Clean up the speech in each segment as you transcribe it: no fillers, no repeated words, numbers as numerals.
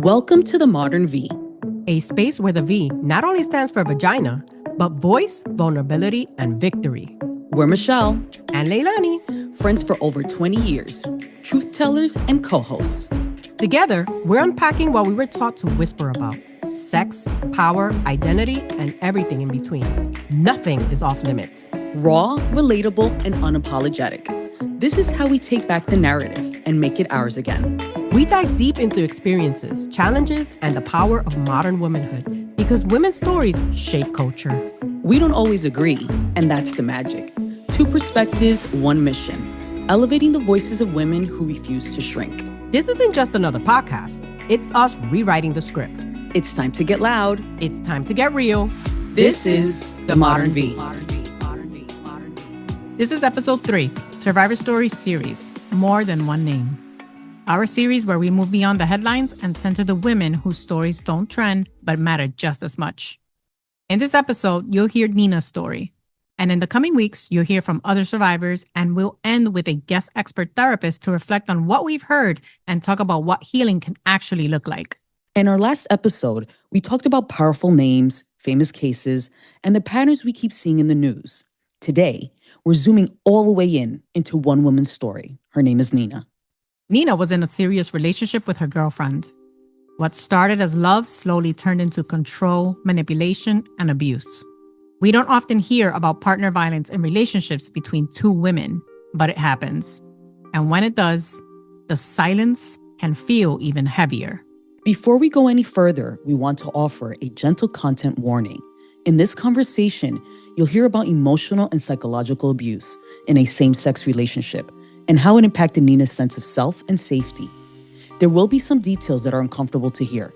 Welcome to the Modern V, a space where the V not only stands for vagina, but voice, vulnerability, and victory. We're Michelle And Leilani, friends for over 20 years, truth tellers and co-hosts. Together, we're unpacking what we were taught to whisper about: sex, power, identity, and everything in between. Nothing is off limits. Raw, relatable, and unapologetic. This is how we take back the narrative and make it ours again. We dive deep into experiences, challenges, and the power of modern womanhood, because women's stories shape culture. We don't always agree, and that's the magic. Two perspectives, one mission: elevating the voices of women who refuse to shrink. This isn't just another podcast. It's us rewriting the script. It's time to get loud. It's time to get real. This is the Modern V. This is episode 3, Survivor Stories series, More Than One Name. Our series where we move beyond the headlines and center the women whose stories don't trend but matter just as much. In this episode, you'll hear Nina's story. And in the coming weeks, you'll hear from other survivors, and we'll end with a guest expert therapist to reflect on what we've heard and talk about what healing can actually look like. In our last episode, we talked about powerful names, famous cases, and the patterns we keep seeing in the news. Today, we're zooming all the way into one woman's story. Her name is Nina. Nina was in a serious relationship with her girlfriend. What started as love slowly turned into control, manipulation, and abuse. We don't often hear about partner violence in relationships between two women, but it happens. And when it does, the silence can feel even heavier. Before we go any further, we want to offer a gentle content warning. In this conversation, you'll hear about emotional and psychological abuse in a same-sex relationship and how it impacted Nina's sense of self and safety. There will be some details that are uncomfortable to hear.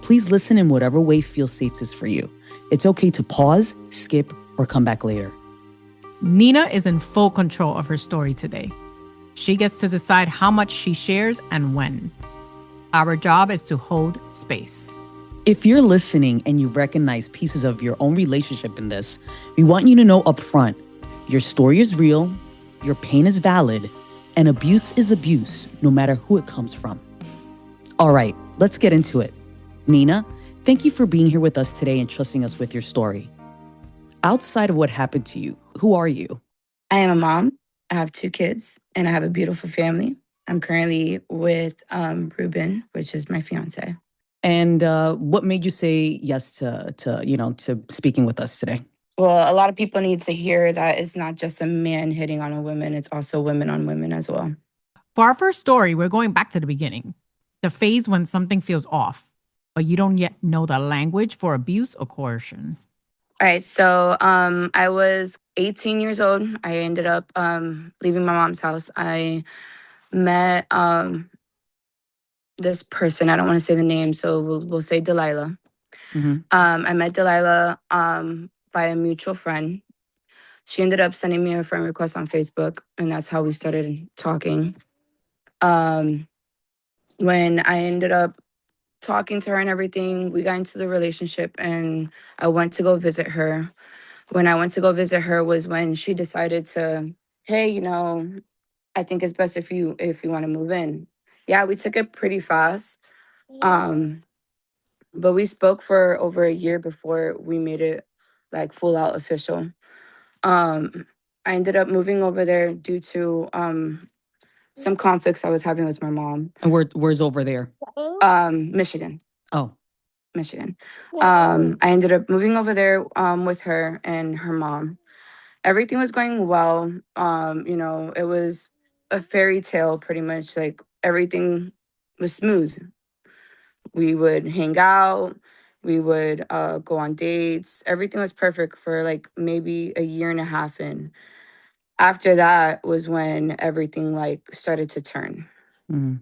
Please listen in whatever way feels safest for you. It's okay to pause, skip, or come back later. Nina is in full control of her story today. She gets to decide how much she shares and when. Our job is to hold space. If you're listening and you recognize pieces of your own relationship in this, we want you to know up front, your story is real, your pain is valid, and abuse is abuse, no matter who it comes from. All right, let's get into it. Nina, thank you for being here with us today and trusting us with your story. Outside of what happened to you, who are you? I am a mom. I have 2 kids, and I have a beautiful family. I'm currently with Ruben, which is my fiance. And what made you say yes to speaking with us today? Well, a lot of people need to hear that it's not just a man hitting on a woman, it's also women on women as well. For our first story, we're going back to the beginning. The phase when something feels off, but you don't yet know the language for abuse or coercion. All right, so I was 18 years old. I ended up leaving my mom's house. I met this person. I don't want to say the name, so we'll say Delilah. Mm-hmm. I met Delilah by a mutual friend. She ended up sending me a friend request on Facebook, and that's how we started talking. When I ended up talking to her and everything, we got into the relationship, and I went to go visit her. When I went to go visit her was when she decided to, hey, I think it's best if you want to move in. Yeah, we took it pretty fast. But we spoke for over a year before we made it like full out official. I ended up moving over there due to some conflicts I was having with my mom. And where's over there? Michigan. Oh. Michigan. I ended up moving over there with her and her mom. Everything was going well. It was a fairy tale pretty much. Like everything was smooth. We would hang out. We would go on dates. Everything was perfect for like maybe a year and a half in. After that was when everything like started to turn. Mm-hmm.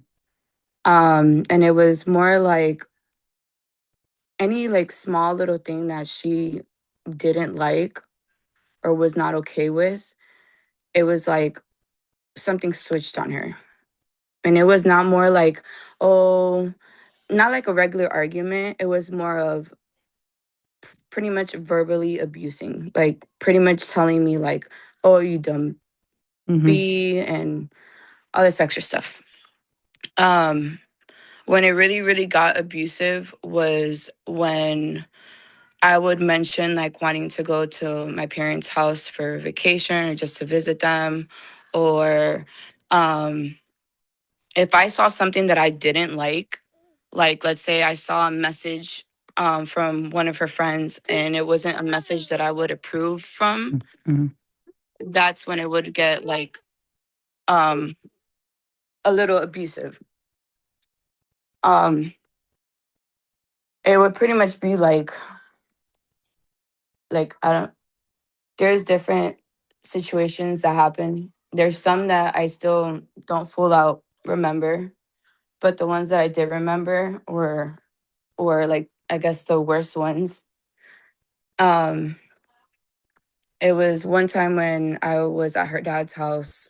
And it was more like any like small little thing that she didn't like or was not okay with, it was like something switched on her. And it was not more like, not like a regular argument. It was more of pretty much verbally abusing, like pretty much telling me like, oh, you dumb Mm-hmm. B and all this extra stuff. When it really, really got abusive was when I would mention like wanting to go to my parents' house for vacation or just to visit them, or um, if I saw something that I didn't like let's say I saw a message from one of her friends and it wasn't a message that I would approve from, Mm-hmm. that's when it would get like um, a little abusive. Um, it would pretty much be like I don't. There's different situations that happen. There's some that I still don't full out remember, but the ones that I did remember were like I guess the worst ones. Um, it was one time when I was at her dad's house.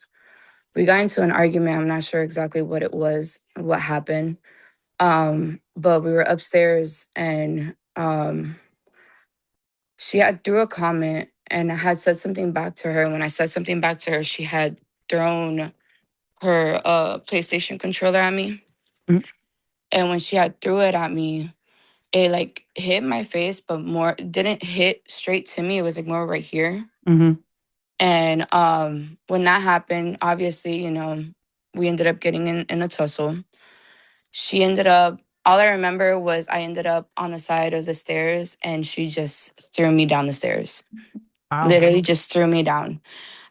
We got into an argument. I'm not sure exactly what it was, what happened. But we were upstairs and she had threw a comment and I had said something back to her. When I said something back to her, she had thrown her PlayStation controller at me. Mm. And when she had threw it at me, it like hit my face, but more didn't hit straight to me. It was like more right here. Mm-hmm. And when that happened, obviously, you know, we ended up getting in a tussle. She ended up, all I remember was I ended up on the side of the stairs and she just threw me down the stairs. Wow. Literally just threw me down.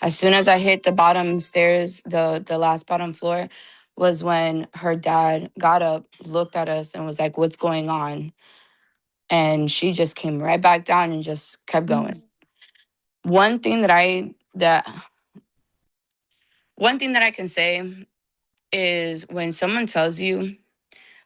As soon as I hit the bottom stairs, the last bottom floor, was when her dad got up, looked at us, and was like, "What's going on?" And she just came right back down and just kept going. One thing that I can say is when someone tells you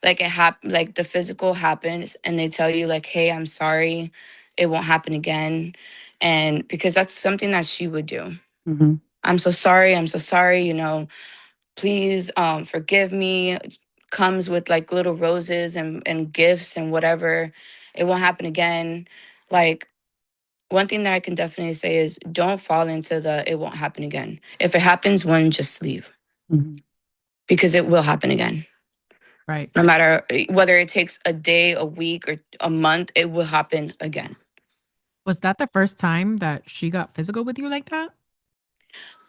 like like the physical happens and they tell you like, "Hey, I'm sorry, it won't happen again," and because that's something that she would do. Mm-hmm. I'm so sorry, you know, please forgive me, comes with like little roses and gifts and whatever. It won't happen again. Like one thing that I can definitely say is don't fall into the it won't happen again. If it happens, one, just leave Mm-hmm. because it will happen again. Right. No matter whether it takes a day, a week, or a month, it will happen again. Was that the first time that she got physical with you like that?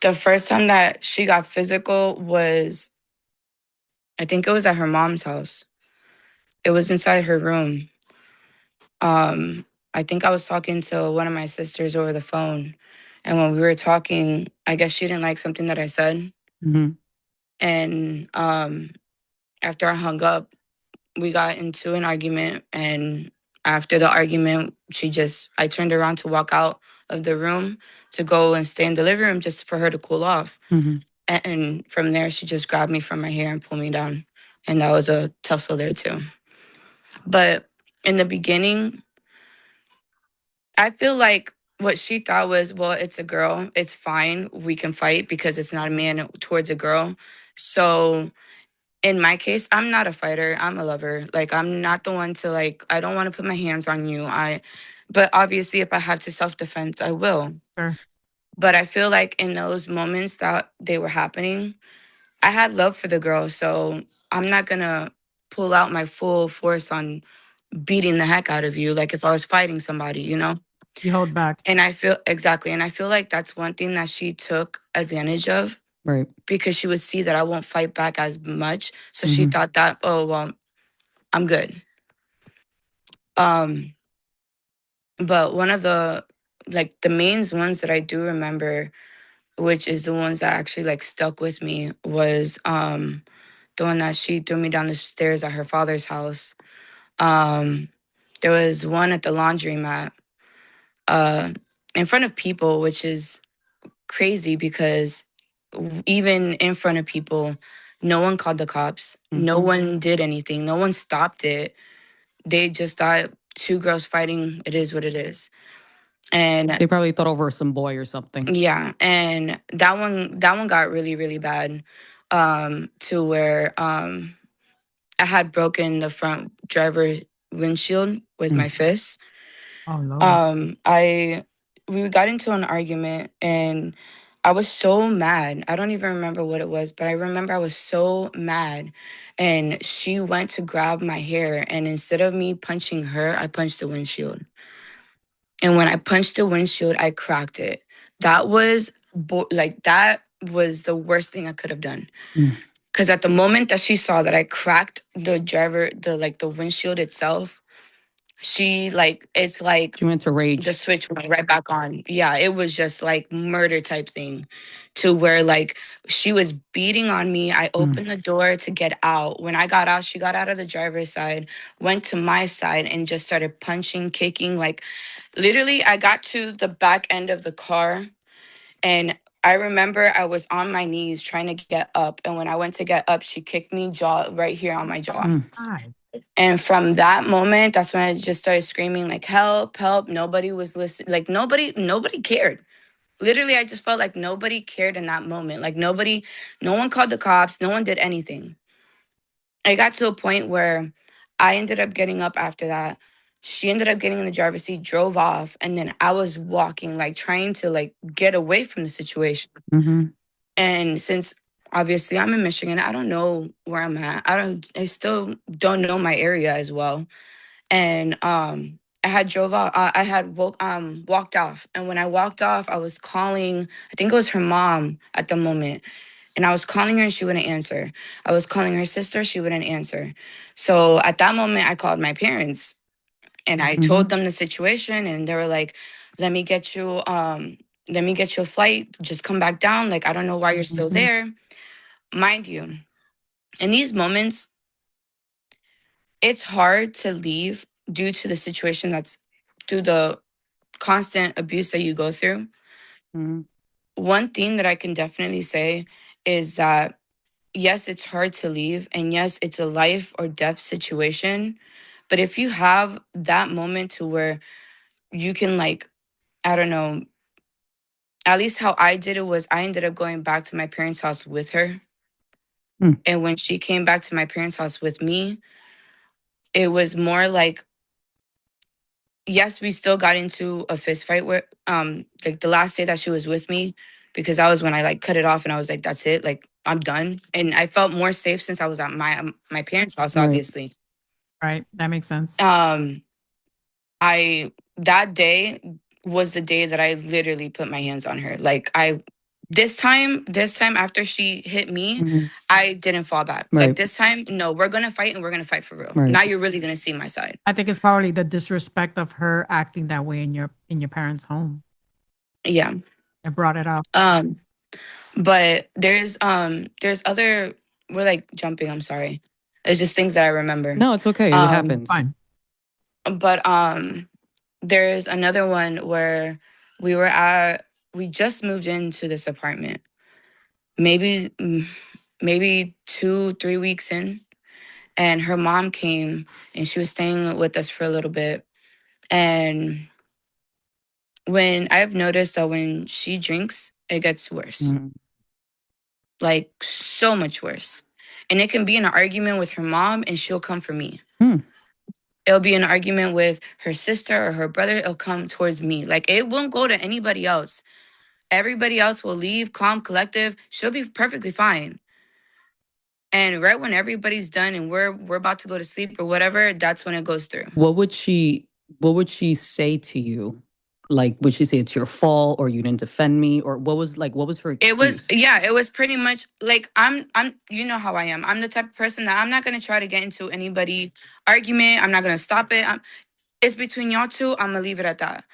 The first time that she got physical was, I think it was at her mom's house. It was inside her room. Um, I think I was talking to one of my sisters over the phone. And when we were talking, I guess she didn't like something that I said. Mm-hmm. And after I hung up, we got into an argument. And after the argument, I turned around to walk out of the room to go and stay in the living room just for her to cool off. Mm-hmm. And from there, she just grabbed me from my hair and pulled me down. And that was a tussle there too. But in the beginning, I feel like what she thought was, well, it's a girl. It's fine. We can fight because it's not a man towards a girl. So in my case, I'm not a fighter. I'm a lover. Like I'm not the one to like, I don't want to put my hands on you. But obviously if I have to self-defense, I will. Sure. But I feel like in those moments that they were happening, I had love for the girl. So I'm not gonna pull out my full force on beating the heck out of you. Like if I was fighting somebody, you know? You hold back. And I feel exactly. And I feel like that's one thing that she took advantage of Right. because she would see that I won't fight back as much. So she Mm-hmm. thought that, oh, well, I'm good. Um, but one of the main ones that I do remember, which is the ones that actually like stuck with me, was the one that she threw me down the stairs at her father's house. Um, there was one at the laundromat, uh, in front of people, which is crazy because even in front of people, no one called the cops. Mm-hmm. No one did anything. No one stopped it. They just thought two girls fighting, it is what it is. And They probably thought over some boy or something. yeah, and that one got really, really bad. To where I had broken the front driver windshield with my fist. Oh Lord. I We got into an argument and I was so mad. I don't even remember what it was, but I remember I was so mad. And she went to grab my hair, and instead of me punching her, I punched the windshield. And when I punched the windshield, I cracked it. That was that was the worst thing I could have done. Mm. Because at the moment that she saw that I cracked the windshield itself, she it's like She went to rage. the switch went right back on. Yeah, it was just like murder type thing, to where like she was beating on me. I opened the door to get out. When I got out, she got out of the driver's side, went to my side, and just started punching, kicking. Like literally, I got to the back end of the car, and I remember I was on my knees trying to get up. And when I went to get up, she kicked me jaw right here on my jaw. Hi. And from that moment, that's when I just started screaming like, help, help. Nobody was listening. Like nobody cared. Literally, I just felt like nobody cared in that moment. Like no one called the cops. No one did anything. It got to a point where I ended up getting up after that. She ended up getting in the driver's seat, drove off, and then I was walking, like trying to like get away from the situation. Mm-hmm. And since obviously I'm in Michigan, I don't know where I'm at. I still don't know my area as well. And I had drove out. I had walked off, and when I walked off, I was calling. I think it was her mom at the moment, and I was calling her, and she wouldn't answer. I was calling her sister, she wouldn't answer. So at that moment, I called my parents, and I told them the situation, and they were like, "Let me get you. Let me get you a flight. Just come back down. Like I don't know why you're still there." Mind you, in these moments, it's hard to leave due to the situation that's through the constant abuse that you go through. Mm-hmm. One thing that I can definitely say is that yes, it's hard to leave, and yes, it's a life or death situation. But if you have that moment to where you can like, I don't know, at least how I did it was I ended up going back to my parents' house with her. Mm. And when she came back to my parents' house with me, it was more like, yes, we still got into a fist fight where like the last day that she was with me, because that was when I like cut it off and I was like, that's it, like I'm done. And I felt more safe since I was at my parents' house, Right. obviously. Right. That makes sense. I that day was the day that I literally put my hands on her. Like this time after she hit me, I didn't fall back. Right. Like this time, no, we're gonna fight and we're gonna fight for real. Right. Now you're really gonna see my side. I think it's probably the disrespect of her acting that way in your parents' home. Yeah. It brought it up. But there's other, we're like jumping, I'm sorry. It's just things that I remember. No, it's okay. It happens. Fine. But there's another one where we just moved into this apartment. Maybe 2-3 weeks in, and her mom came and she was staying with us for a little bit. And when I've noticed that when she drinks, it gets worse. Like so much worse. And it can be an argument with her mom and she'll come for me. It'll be an argument with her sister or her brother. It'll come towards me. Like it won't go to anybody else. Everybody else will leave, calm, collective. She'll be perfectly fine. And right when everybody's done and we're about to go to sleep or whatever, that's when it goes through. What would she say to you? Like, would she say it's your fault or you didn't defend me? Or what was her excuse? It was pretty much like I'm you know how I am. I'm the type of person that I'm not gonna try to get into anybody's argument. I'm not gonna stop it. It's between y'all two. I'm gonna leave it at that.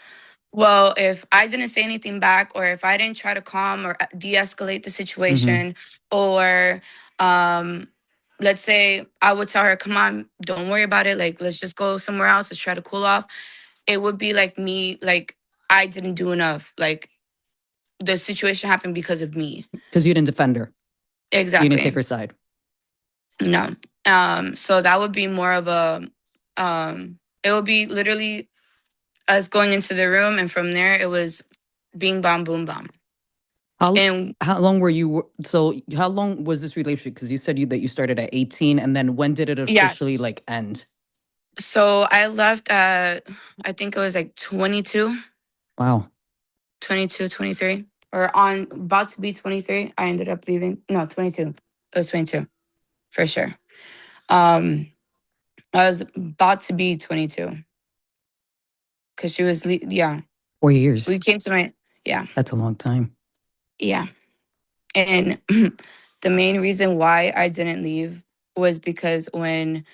Well, if I didn't say anything back, or if I didn't try to calm or de-escalate the situation, or let's say I would tell her, come on, don't worry about it. Like, let's just go somewhere else. Let's try to cool off. It would be like me, like I didn't do enough. Like the situation happened because of me. Because you didn't defend her. Exactly. You didn't take her side. No. So that would be more of a, it would be literally us going into the room, and from there it was bing, bam, boom, bam. How long were you? So how long was this relationship? Because you said that you started at 18, and then when did it officially like end? So I left at, I think it was like 22. Wow. 22, 23. or on about to be 23, I ended up leaving. No, 22. It was 22 for sure. I was about to be 22 because she was, yeah. 4 years. We came to my, yeah, That's a long time. yeah. And the main reason why I didn't leave was because when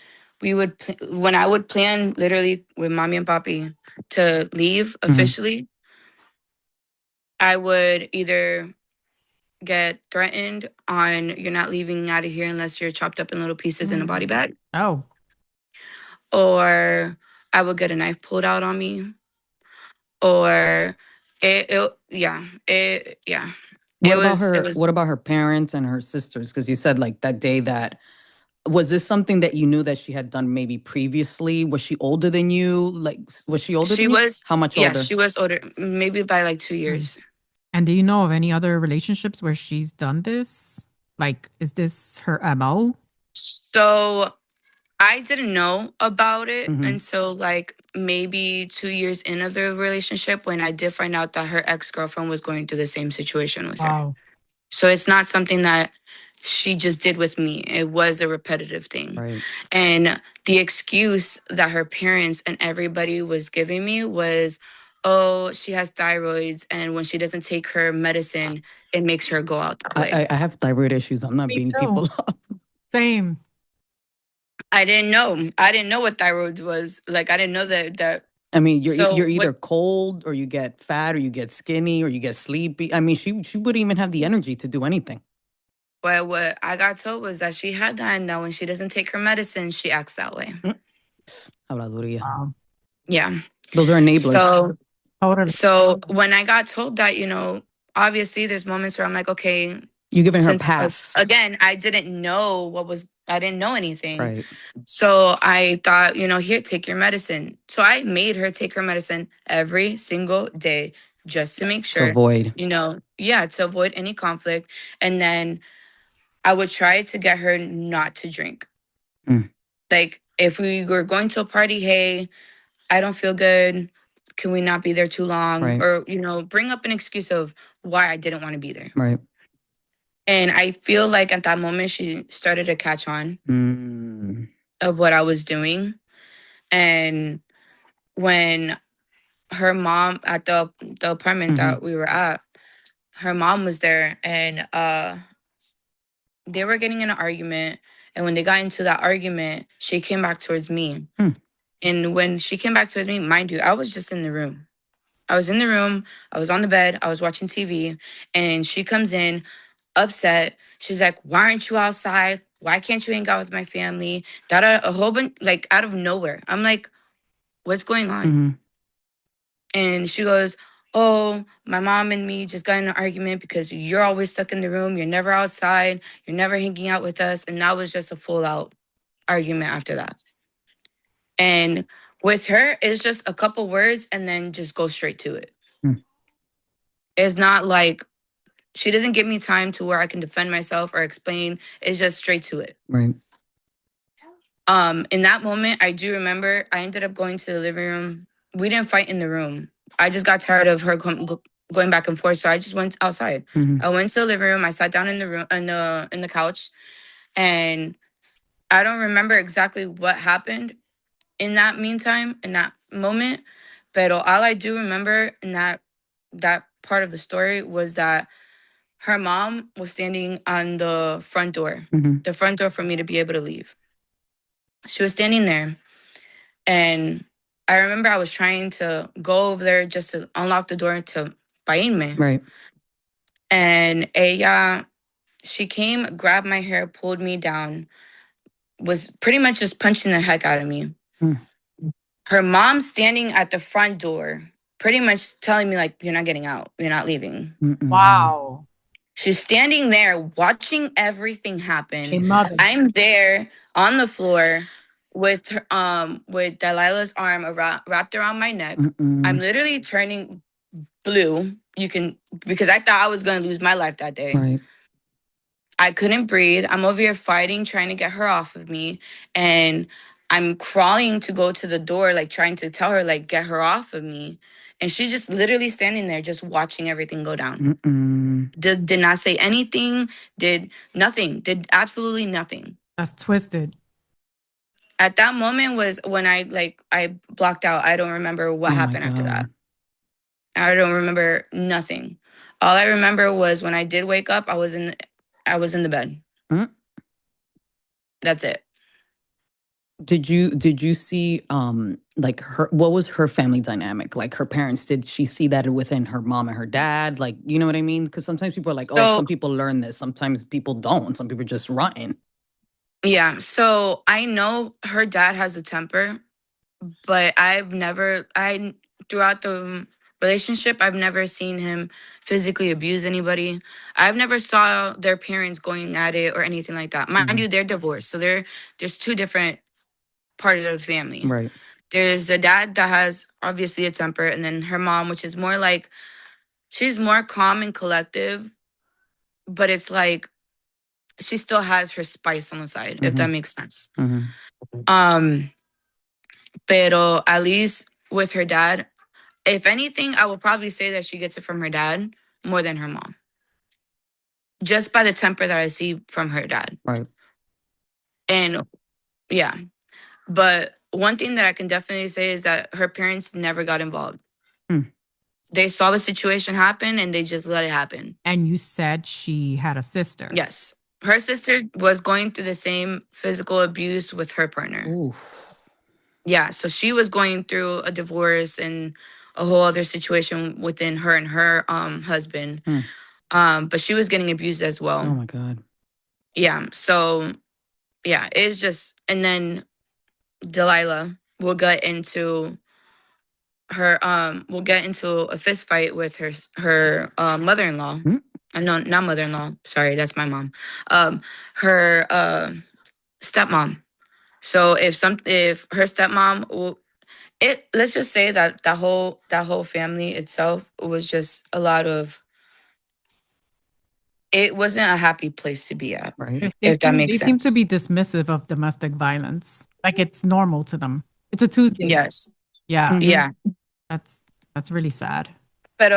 when I would plan literally with mommy and papi to leave officially, I would either get threatened on you're not leaving out of here unless you're chopped up in little pieces in a body bag, Oh, or I would get a knife pulled out on me, or yeah. What about It her? was What about her parents and her sisters? Because you said like that day that was this something that you knew that she had done maybe previously? Was she older than you? Like, was she older she than you? was How much yeah, older? she was older, maybe by like 2 years. and do you know of any other relationships where she's done this? Like, is this her MO? So I didn't know about it Mhm. until like maybe 2 years in of the relationship when I did find out that her ex-girlfriend was going through the same situation with her. Wow. So it's not something that she just did with me. It was a repetitive thing. Right. And the excuse that her parents and everybody was giving me was, oh, she has thyroids. And when she doesn't take her medicine, it makes her go out that way. I have thyroid issues. I'm not Me beating too. people up. Same. I didn't know. I didn't know what thyroid was. Like, I didn't know that. I mean, So you're either what cold or you get fat or you get skinny or you get sleepy. I mean, she wouldn't even have the energy to do anything. what I got told was that she had that, and that when she doesn't take her medicine, she acts that way. Habladuría. Wow. Yeah. Those are enablers. Totally. So when I got told that, obviously there's moments where I'm like, okay, You're giving her a since pass. again, I didn't know I didn't know anything. Right. So I thought, here, take your medicine. So I made her take her medicine every single day just to make To sure, avoid. to avoid any conflict. And then I would try to get her not to drink. Mm. Like if we were going to a party, hey, I don't feel good. Can we not be there too long? Right. Or, bring up an excuse of why I didn't want to be there. Right. And I feel like at that moment, she started to catch on of what I was doing. And when her mom at the apartment that we were at, her mom was there, and they were getting in an argument. And when they got into that argument, she came back towards me. And when she came back towards me, mind you, I was just in the room. I was in the room. I was on the bed. I was watching TV. And she comes in upset. She's like, why aren't you outside? Why can't you hang out with my family? A whole bunch, like out of nowhere. I'm like, what's going on? And she goes, oh, my mom and me just got in an argument because you're always stuck in the room. You're never outside. You're never hanging out with us. And that was just a full out argument after that. And with her, it's just a couple words and then just go straight to it. It's not like she doesn't give me time to where I can defend myself or explain. It's just straight to it. Right. In that moment, I do remember I ended up going to the living room. We didn't fight in the room. I just got tired of her going back and forth, so I just went outside. I went to the living room. I sat down in the room in the couch, and I don't remember exactly what happened in that meantime, in that moment. But all I do remember in that part of the story was that her mom was standing on the front door, the front door for me to be able to leave. She was standing there, and I remember I was trying to go over there just to unlock the door to irme. Right. And she came, grabbed my hair, pulled me down, was pretty much just punching the heck out of me. Her mom standing at the front door, pretty much telling me, like, you're not getting out. You're not leaving. Wow. She's standing there watching everything happen. Mother. I'm there on the floor with Delilah's arm wrapped around my neck. I'm literally turning blue. Because I thought I was going to lose my life that day. Right. I couldn't breathe. I'm over here fighting, trying to get her off of me. And I'm crawling to go to the door, like trying to tell her, like, get her off of me. And she's just literally standing there just watching everything go down. Mm-mm. Did not say anything, did nothing, did absolutely nothing. That's twisted. At that moment was when I blocked out. I don't remember what Oh my happened after that. God. I don't remember nothing. All I remember was when I did wake up, I was in the bed. Mm. That's it. Did you see like her, what was her family dynamic? Like her parents, did she see that within her mom and her dad? Like, you know what I mean? Because sometimes people are like, oh, So some people learn this, sometimes people don't. Some people just rotten. yeah, so I know her dad has a temper, but throughout the relationship, I've never seen him physically abuse anybody. I've never saw their parents going at it or anything like that. Mind you, they're divorced, so there's two different parts of the family. Right. There's the dad that has obviously a temper, and then her mom, which is more like she's more calm and collective, but it's like she still has her spice on the side, if that makes sense. Um, pero at least with her dad, if anything, I will probably say that she gets it from her dad more than her mom. Just by the temper that I see from her dad. Right. And yeah. But one thing that I can definitely say is that her parents never got involved. They saw the situation happen and they just let it happen. And you said she had a sister. Yes. Her sister was going through the same physical abuse with her partner. Oof. Yeah. So she was going through a divorce and a whole other situation within her and her husband. But she was getting abused as well. Oh my God. Yeah. So yeah, it's just, and then Delilah will get into a fist fight with her mother-in-law. No, not mother-in-law. Sorry, that's my mom. Her stepmom. So if her stepmom let's just say that whole family itself was just a lot of, it wasn't a happy place to be at. Right. If that makes They seem to sense. be dismissive of domestic violence. Like it's normal to them. It's a Tuesday. Yes. Yeah. Yeah. That's really sad. But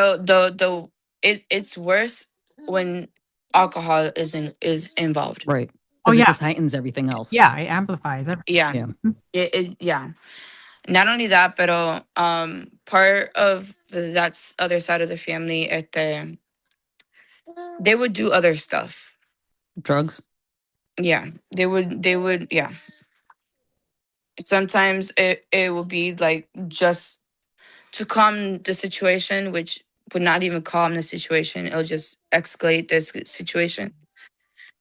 it's worse when alcohol is involved. Right. Oh, Because it yeah. just heightens everything else. Yeah, it amplifies everything. Yeah. Yeah. Yeah. Not only that, but part of that's other side of the family, they would do other stuff. Drugs. Yeah, they would. Yeah. Sometimes it will be like just to calm the situation, which would not even calm the situation. It'll just escalate this situation.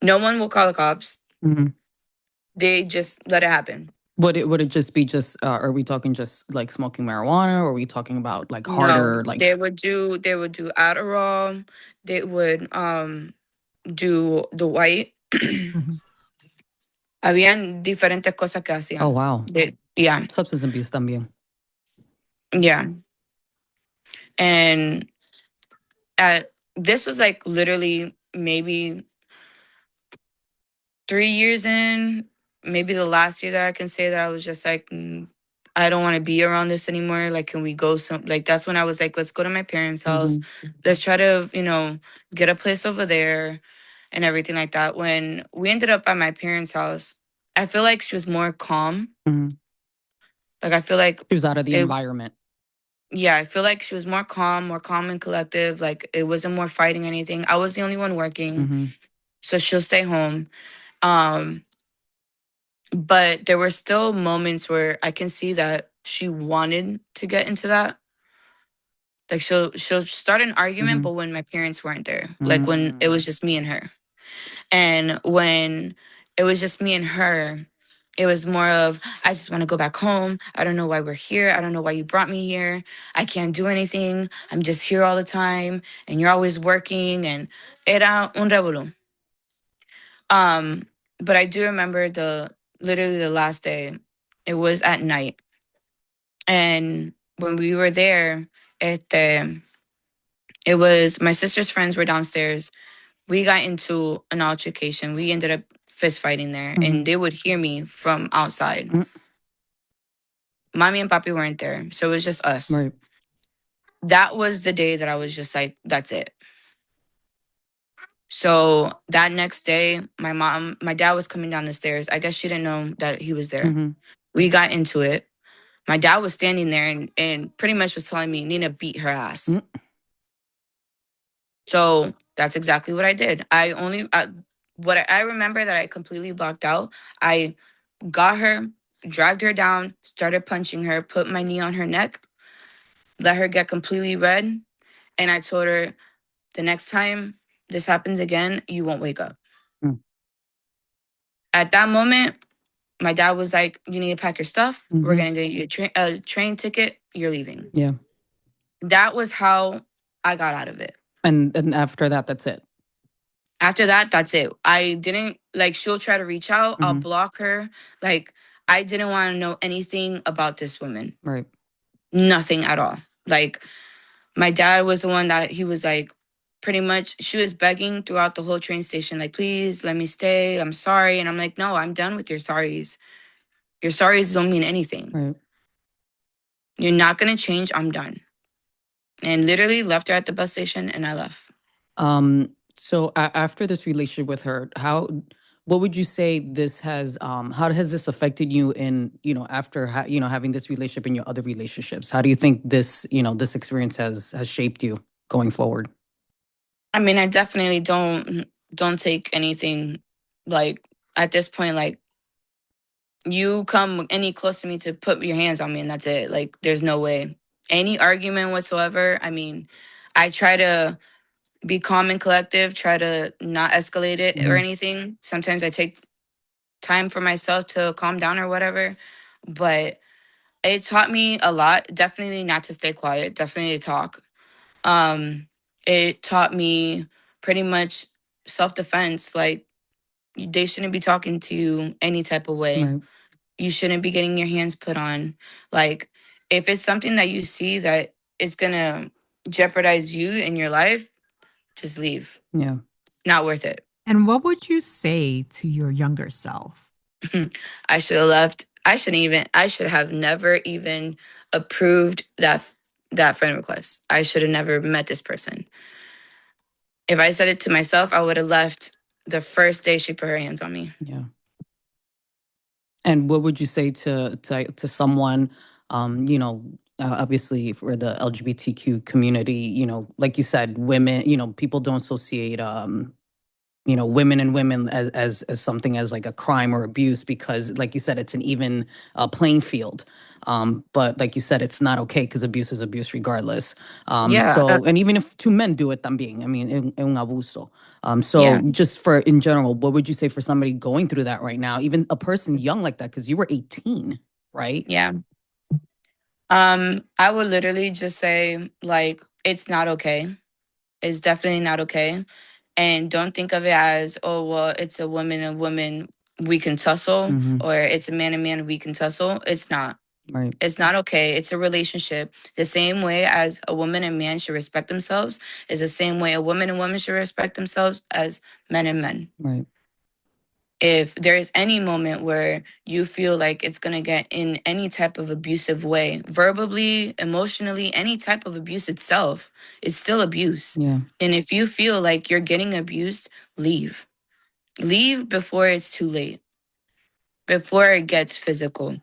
No one will call the cops. They just let it happen. Would it just be just are we talking just like smoking marijuana, or are we talking about like No, harder, like they would do Adderall. They would do the white. Habían diferentes cosas que hacían. oh wow. Yeah. Substance abuse también. Yeah. And this was like literally maybe 3 years in, maybe the last year that I can say that I was just like, I don't want to be around this anymore. Like, can we go that's when I was like, let's go to my parents' house. Let's try to, get a place over there and everything like that. When we ended up at my parents' house, I feel like she was more calm. Like, I feel like she was out of the environment. Yeah, I feel like she was more calm and collective. Like, it wasn't more fighting or anything. I was the only one working. So she'll stay home. But there were still moments where I can see that she wanted to get into that. Like, she'll start an argument, but when my parents weren't there, like when it was just me and her. And when it was just me and her, it was more of, I just want to go back home. I don't know why we're here. I don't know why you brought me here. I can't do anything. I'm just here all the time. And you're always working. And era un revolú. But I do remember literally the last day. It was at night. And when we were there, it was my sister's friends were downstairs. We got into an altercation. We ended up fist fighting there, and they would hear me from outside. Mommy and Papi weren't there, so it was just us. Right. that was the day that I was just like, that's it. So that next day, my dad was coming down the stairs. I guess she didn't know that he was there. Mm-hmm. We got into it. My dad was standing there and pretty much was telling me, Nina beat her ass. Mm. So that's exactly what I did. What I remember that I completely blocked out, I got her, dragged her down, started punching her, put my knee on her neck, let her get completely red. And I told her, the next time this happens again, you won't wake up. Mm. At that moment, my dad was like, you need to pack your stuff. We're Mm-hmm. going to get you a train ticket. You're leaving. Yeah. That was how I got out of it. And after that, that's it. After that, that's it. I didn't, like, she'll try to reach out. I'll Mm-hmm. block her. Like, I didn't want to know anything about this woman. Right. Nothing at all. Like, my dad was the one that he was like, pretty much, she was begging throughout the whole train station, like, please let me stay. I'm sorry. And I'm like, no, I'm done with your sorries. Your sorries don't mean anything. Right. You're not going to change. I'm done. And literally left her at the bus station and I left. So after this relationship with her, what would you say this has, how has this affected you in, after, having this relationship in your other relationships? How do you think this, this experience has shaped you going forward? I mean, I definitely don't take anything, like, at this point, like, you come any close to me to put your hands on me and that's it. Like, there's no way. Any argument whatsoever. I mean, I try to be calm and collective, try to not escalate it or Mhm. anything. Sometimes I take time for myself to calm down or whatever. But it taught me a lot. Definitely not to stay quiet, definitely to talk. It taught me pretty much self-defense. Like, they shouldn't be talking to you any type of way. Right. You shouldn't be getting your hands put on. Like, if it's something that you see that it's gonna jeopardize you in your life, just leave. Yeah. Not worth it. And what would you say to your younger self? I should have left. I should have never even approved that friend request. I should have never met this person. If I said it to myself, I would have left the first day she put her hands on me. Yeah. And what would you say to someone, obviously for the LGBTQ community, like you said, women, people don't associate, women and women as something as like a crime or abuse because, like you said, it's an even playing field. But like you said, it's not okay because abuse is abuse regardless. Yeah, And even if two men do it también, I mean, es un abuso. yeah, Just for in general, what would you say for somebody going through that right now, even a person young like that, because you were 18, right? yeah. I would literally just say, like, it's not okay. It's definitely not okay. And don't think of it as, oh, well, it's a woman and woman, we can tussle, Mm-hmm. or it's a man and man, we can tussle. It's not. Right. It's not okay. It's a relationship. The same way as a woman and man should respect themselves is the same way a woman and woman should respect themselves as men and men. Right. If there is any moment where you feel like it's going to get in any type of abusive way, verbally, emotionally, any type of abuse itself, it's still abuse. Yeah. And if you feel like you're getting abused, leave. Leave before it's too late, before it gets physical.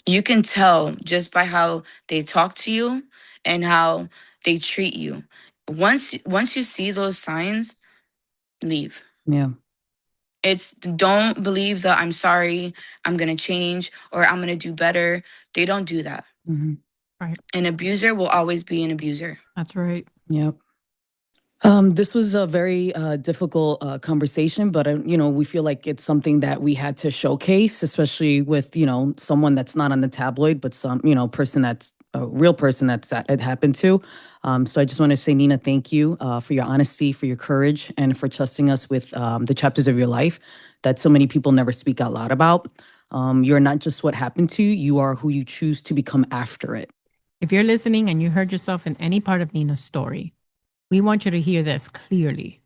You can tell just by how they talk to you and how they treat you. Once you see those signs, leave. Yeah. It's don't believe that I'm sorry, I'm going to change, or I'm going to do better. They don't do that. Mm-hmm. Right. An abuser will always be an abuser. That's right. Yep. This was a very difficult conversation, but we feel like it's something that we had to showcase, especially with someone that's not on the tabloid, but some person that's a real person that it happened to. So I just want to say, Nina, thank you for your honesty, for your courage, and for trusting us with the chapters of your life that so many people never speak out loud about. You're not just what happened to you; you are who you choose to become after it. If you're listening and you heard yourself in any part of Nina's story, we want you to hear this clearly.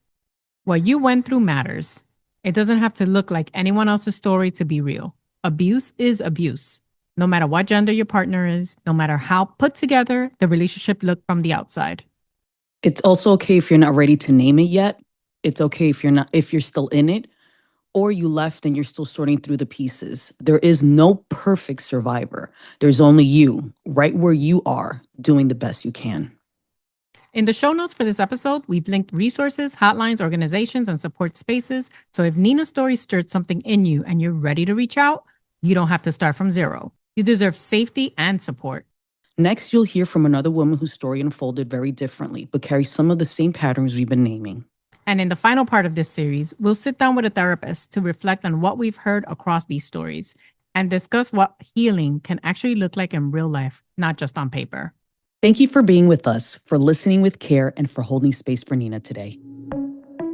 What you went through matters. It doesn't have to look like anyone else's story to be real. Abuse is abuse. No matter what gender your partner is, no matter how put together the relationship looked from the outside. It's also okay if you're not ready to name it yet. It's okay if you're still in it, or you left and you're still sorting through the pieces. There is no perfect survivor. There's only you, right where you are, doing the best you can. In the show notes for this episode, we've linked resources, hotlines, organizations, and support spaces. So if Nina's story stirred something in you and you're ready to reach out, you don't have to start from zero. You deserve safety and support. Next, you'll hear from another woman whose story unfolded very differently, but carries some of the same patterns we've been naming. And in the final part of this series, we'll sit down with a therapist to reflect on what we've heard across these stories and discuss what healing can actually look like in real life, not just on paper. Thank you for being with us, for listening with care, and for holding space for Nina today.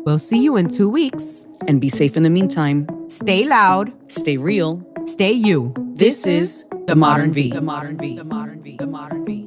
We'll see you in 2 weeks. And be safe in the meantime. Stay loud. Stay real. Stay you. This is The Modern V. The Modern V. The Modern V. The Modern V.